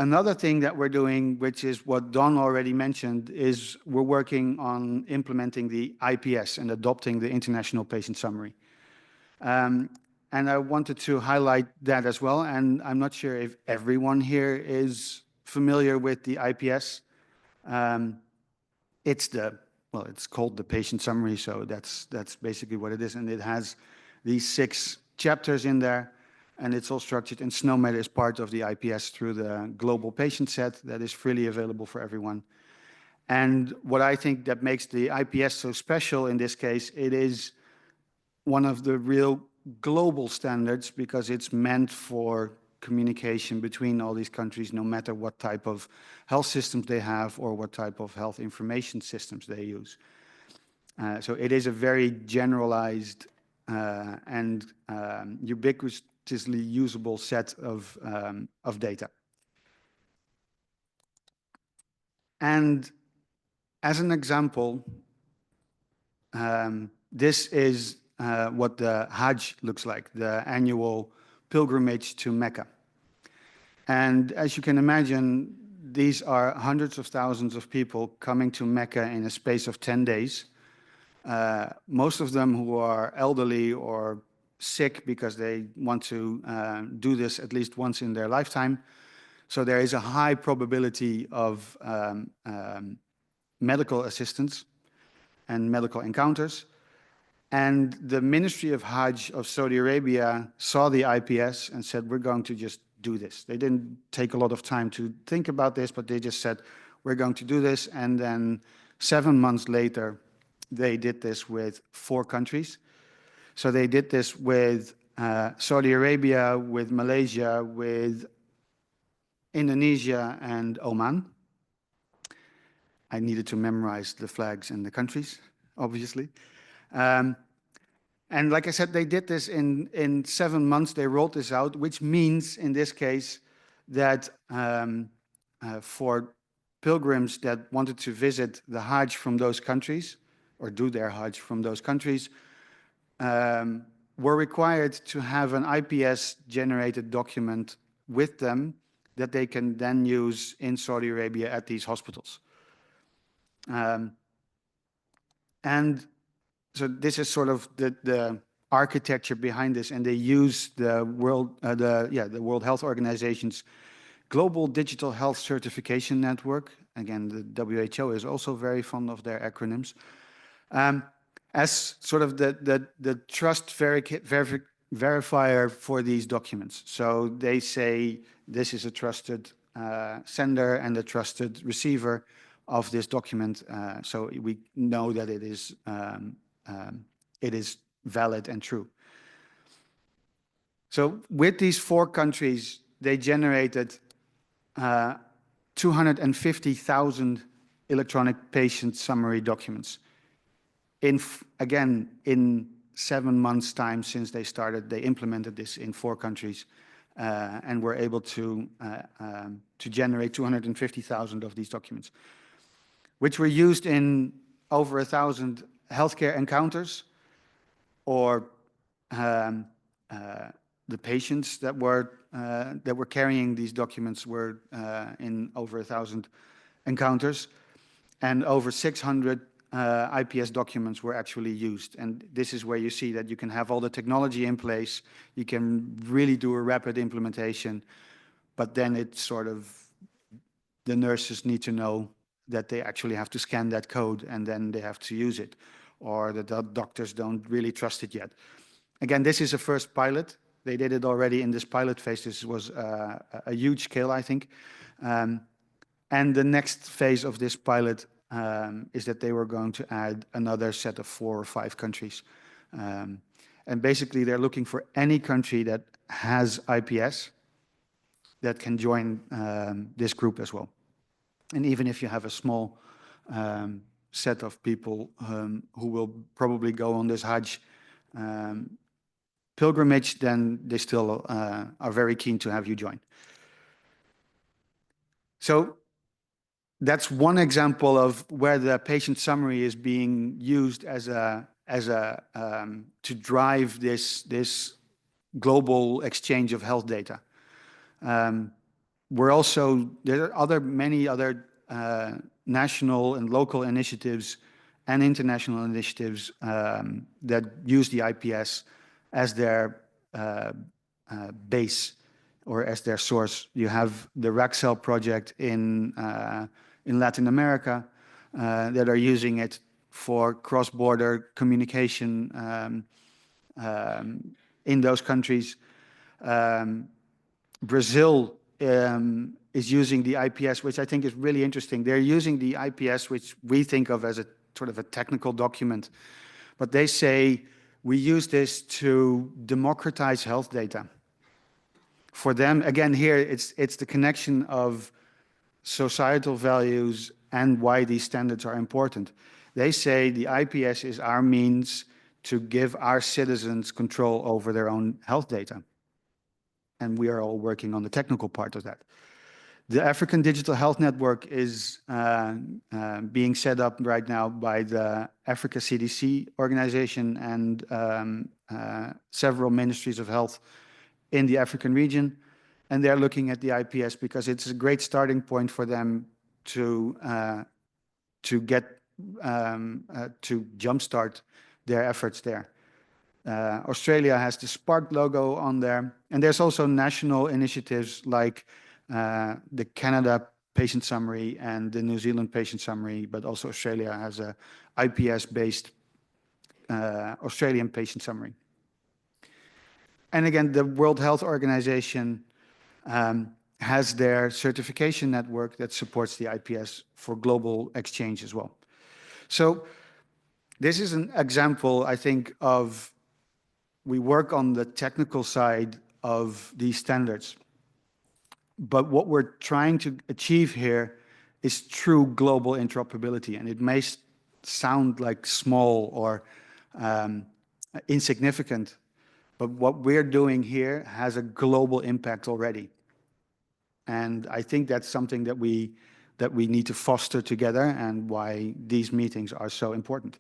Another thing that we're doing, which is what Don already mentioned, is we're working on implementing the IPS and adopting the International Patient Summary. And I wanted to highlight that as well. And I'm not sure if everyone here is familiar with the IPS. It's called the Patient Summary, so that's basically what it is. And it has these 6 chapters in there. And it's all structured, and SNOMED is part of the IPS through the global patient set that is freely available for everyone. And what I think that makes the IPS so special in this case, it is one of the real global standards because it's meant for communication between all these countries, no matter what type of health systems they have or what type of health information systems they use. So it is a very generalized and ubiquitous usable set of data. And as an example, this is what the Hajj looks like, the annual pilgrimage to Mecca. And as you can imagine, these are hundreds of thousands of people coming to Mecca in a space of 10 days. Most of them who are elderly or sick because they want to do this at least once in their lifetime. So there is a high probability of medical assistance and medical encounters. And the Ministry of Hajj of Saudi Arabia saw the IPS and said, we're going to just do this. They didn't take a lot of time to think about this, but they just said, we're going to do this. And then 7 months later, they did this with 4 countries. So they did this with Saudi Arabia, with Malaysia, with Indonesia, and Oman. I needed to memorize the flags and the countries, obviously. And like I said, they did this in 7 months. They rolled this out, which means in this case that for pilgrims that wanted to visit the Hajj from those countries or do their Hajj from those countries, were required to have an IPS-generated document with them that they can then use in Saudi Arabia at these hospitals. And so this is sort of the architecture behind this, and they use the World Health Organization's Global Digital Health Certification Network. Again, the WHO is also very fond of their acronyms. As sort of the trust verifier for these documents. So they say this is a trusted sender and a trusted receiver of this document. So we know that it is valid and true. So with these 4 countries, they generated 250,000 electronic patient summary documents. Again, in 7 months' time since they started, they implemented this in 4 countries and were able to generate 250,000 of these documents, which were used in over 1,000 healthcare encounters, or the patients that were carrying these documents were in over 1,000 encounters, and over 600 IPS documents were actually used. And this is where you see that you can have all the technology in place, you can really do a rapid implementation, but then it's sort of, the nurses need to know that they actually have to scan that code and then they have to use it, or that the doctors don't really trust it yet. Again, this is a first pilot. They did it already in this pilot phase. This was a huge scale, I think. And the next phase of this pilot is that they were going to add another set of 4 or 5 countries. And basically, they're looking for any country that has IPS that can join this group as well. And even if you have a small set of people who will probably go on this Hajj pilgrimage, then they still are very keen to have you join. So that's one example of where the patient summary is being used to drive this global exchange of health data. there are many other national and local initiatives and international initiatives that use the IPS as their base or as their source. You have the Raxel project in Latin America that are using it for cross-border communication in those countries. Brazil is using the IPS, which I think is really interesting. They're using the IPS, which we think of as a sort of a technical document, but they say we use this to democratize health data. For them, again, here it's the connection of societal values and why these standards are important. They say the IPS is our means to give our citizens control over their own health data. And we are all working on the technical part of that. The African Digital Health Network is being set up right now by the Africa CDC organization and several ministries of health in the African region. And they're looking at the IPS because it's a great starting point for them to jumpstart their efforts there. Australia has the Spark logo on there. And there's also national initiatives like the Canada patient summary and the New Zealand patient summary, but also Australia has a IPS-based Australian patient summary. And again, the World Health Organization has their certification network that supports the IPS for global exchange as well. So this is an example, I think, of we work on the technical side of these standards. But what we're trying to achieve here is true global interoperability. And it may sound like small or insignificant, but what we're doing here has a global impact already. And I think that's something that we need to foster together and why these meetings are so important.